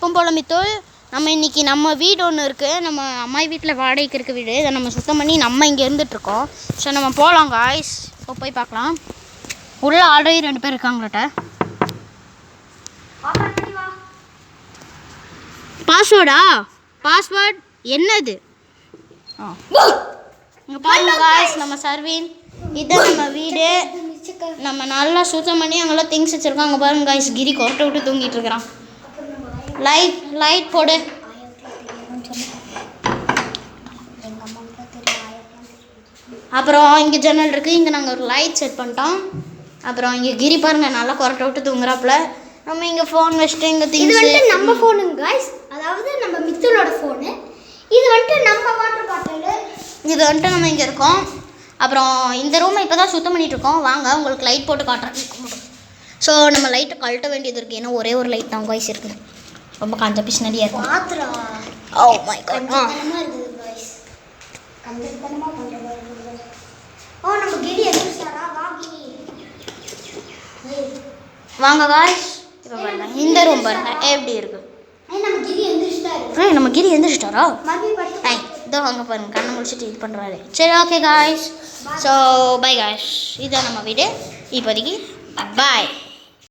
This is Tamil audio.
போல் மித்தோல் நம்ம இன்றைக்கி நம்ம வீடு ஒன்று இருக்குது. நம்ம அம்மாயி வீட்டில் வாடகைக்கு இருக்க வீடு. இதை நம்ம சுத்தம் பண்ணி நம்ம இங்கே இருந்துகிட்ருக்கோம். ஸோ நம்ம போகலாம் காய்ஸ். இப்போ போய் பார்க்கலாம். உள்ளே ஆல்ரெடி 2 பேர் இருக்காங்கள்ட்ட. பாஸ்வேர்டா? பாஸ்வேர்ட் என்னது? இங்கே பாருங்க காய்ஸ், நம்ம சர்வீன். இதுதான் நம்ம வீடு. நம்ம நல்லா சுத்தம் பண்ணி அங்கெல்லாம் திங்ஸ் வச்சுருக்கோம். அங்கே பாருங்க காய்ஸ், கிரி கொரட்டை விட்டு தூங்கிட்டு இருக்கிறான். லைட் போடு. அப்புறம் இங்கே ஜன்னல் இருக்குது. இங்கே நாங்கள் ஒரு லைட் செட் பண்ணிட்டோம். அப்புறம் இங்கே கிரி பாருங்க நல்லா கொரட்டை விட்டு தூங்குறாப்புல. நம்ம இங்கே ஃபோன் வச்சுட்டு இங்கே திங்ஸ். இது வந்துட்டு நம்ம ஃபோனுங்க காய்ஸ், அதாவது நம்ம மித்துலோட ஃபோனு. இது வந்துட்டு நம்ம வாட்டர் பாட்டில். இது வந்துட்டு நம்ம இங்கே இருக்கோம். அப்புறம் இந்த ரூமை இப்போ தான் சுத்தம் பண்ணிகிட்ருக்கோம். வாங்க உங்களுக்கு லைட் போட்டு காட்டுறேன். ஸோ நம்ம லைட்டை கழட்ட வேண்டியது இருக்குது. ஏன்னா ஒரே ஒரு லைட் தான் காய்ஸ் இருக்குது. ரொம்ப காஞ்ச பிஸ்னடியாக இருக்கும். பாத்ரா ஓ மை காட். இருக்குது காய்ஸ். கஞ்சத்தனமா பண்றதா இருக்குது. ஓ நம்ம கிரி எந்திரிச்சாரா? வா கிரி. வாங்க காய்ஸ். இப்போ பாருங்க இந்த ரூம் பாருங்க எப்படி இருக்கு. நம்ம கிரி எந்திரிச்சிட்டாரு. நம்ம கிரி எந்திரிச்சிட்டாரா? மறுபடியும் படுத்து. இதோ அங்கே பாருங்க கண்ணை முடிச்சுட்டு இது பண்ணுறாரு. சரி okay guys. So by guys. இதுதான் நம்ம வீடு இப்போதைக்கு. பாய்.